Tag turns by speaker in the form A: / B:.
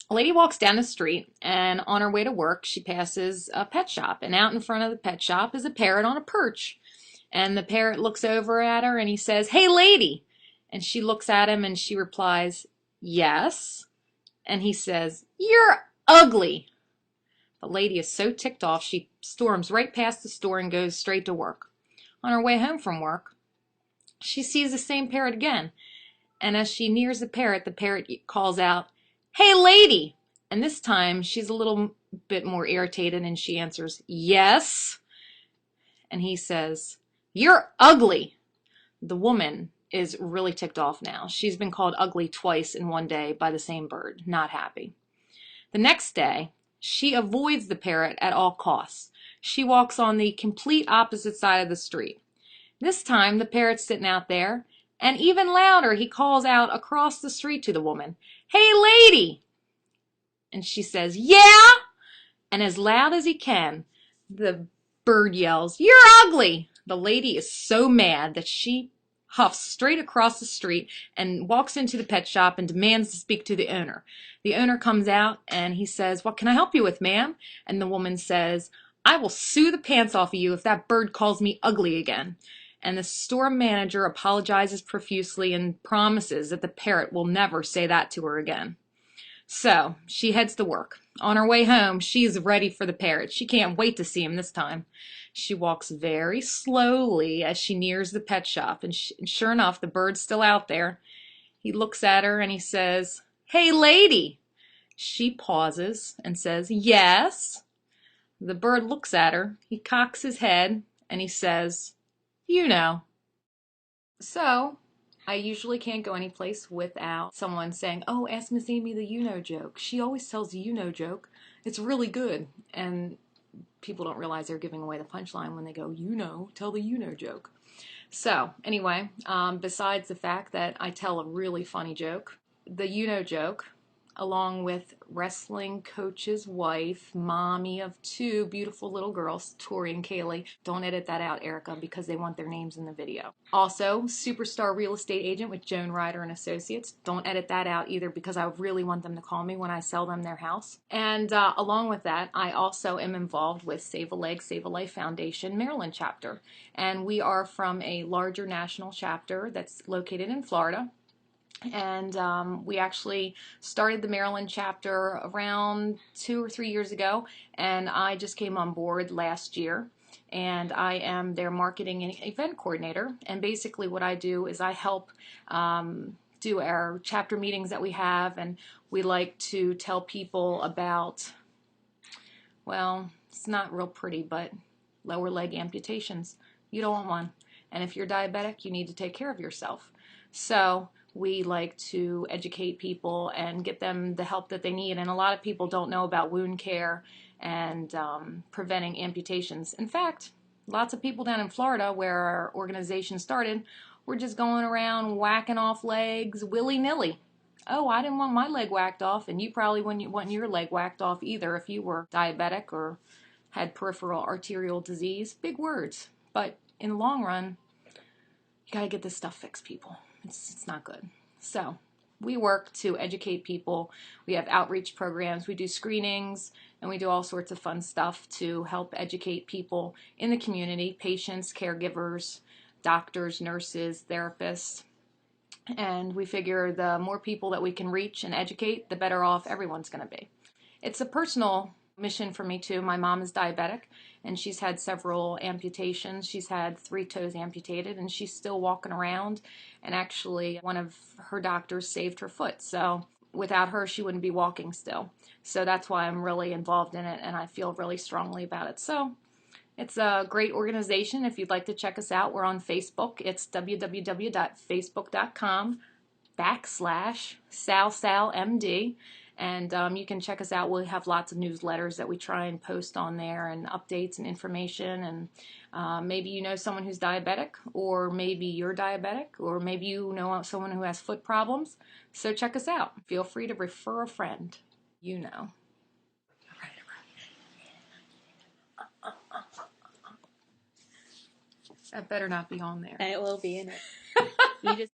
A: A lady walks down the street, and on her way to work, she passes a pet shop. And out in front of the pet shop is a parrot on a perch. And the parrot looks over at her and he says, "Hey, lady." And she looks at him and she replies, "Yes." And he says, "You're ugly." The lady is so ticked off, she storms right past the store and goes straight to work. On her way home from work, she sees the same parrot again. And as she nears the parrot calls out, "Hey, lady." And this time she's a little bit more irritated and she answers, "Yes." And he says, "You're ugly." The woman is really ticked off now. She's been called ugly twice in one day by the same bird. Not happy. The next day, she avoids the parrot at all costs. She walks on the complete opposite side of the street. This time, the parrot's sitting out there, and even louder, he calls out across the street to the woman, "Hey, lady." And she says, "Yeah." And as loud as he can, the bird yells, "You're ugly." The lady is so mad that she huffs straight across the street and walks into the pet shop and demands to speak to the owner. The owner comes out and he says, "What can I help you with, ma'am?" And the woman says, "I will sue the pants off of you if that bird calls me ugly again." And the store manager apologizes profusely and promises that the parrot will never say that to her again. So she heads to work. On her way home, she is ready for the parrot. She can't wait to see him this time. She walks very slowly as she nears the pet shop, and sure enough, the bird's still out there. He looks at her and he says, "Hey, lady." She pauses and says, "Yes." The bird looks at her, he cocks his head, and he says, "You know." So, I usually can't go anyplace without someone saying, "Oh, ask Miss Amy the you-know joke. She always tells the you-know joke. It's really good." And people don't realize they're giving away the punchline when they go, "You know, tell the you-know joke." So, anyway, besides the fact that I tell a really funny joke, the you-know joke, along with wrestling coach's wife, mommy of two beautiful little girls, Tori and Kaylee. Don't edit that out, Erica, because they want their names in the video. Also, superstar real estate agent with Joan Ryder and Associates. Don't edit that out either, because I really want them to call me when I sell them their house. And along with that, I also am involved with Save a Leg, Save a Life Foundation Maryland chapter. And we are from a larger national chapter that's located in Florida. And we actually started the Maryland chapter around 2 or 3 years ago, and I just came on board last year. And I am their marketing and event coordinator. And basically, what I do is I help do our chapter meetings that we have, and we like to tell people about, well, it's not real pretty, but lower leg amputations. You don't want one. And if you're diabetic, you need to take care of yourself. So we like to educate people and get them the help that they need. And a lot of people don't know about wound care and preventing amputations. In fact, lots of people down in Florida, where our organization started, were just going around whacking off legs willy-nilly. "Oh, I didn't want my leg whacked off," and you probably wouldn't want your leg whacked off either if you were diabetic or had peripheral arterial disease. Big words. But in the long run, you got to get this stuff fixed, people. It's not good. So we work to educate people. We have outreach programs. We do screenings, and we do all sorts of fun stuff to help educate people in the community, patients, caregivers, doctors, nurses, therapists. And we figure the more people that we can reach and educate, the better off everyone's going to be. It's a personal mission for me too. My mom is diabetic, and she's had several amputations. She's had 3 toes amputated, and she's still walking around. And actually, one of her doctors saved her foot. So without her, she wouldn't be walking still. So that's why I'm really involved in it, and I feel really strongly about it. So it's a great organization. If you'd like to check us out, we're on Facebook. It's www.facebook.com/SalSalMD. And you can check us out. We have lots of newsletters that we try and post on there, and updates and information. And maybe you know someone who's diabetic, or maybe you're diabetic, or maybe you know someone who has foot problems. So check us out. Feel free to refer a friend. You know. That better not be on there.
B: And it will be in it. You just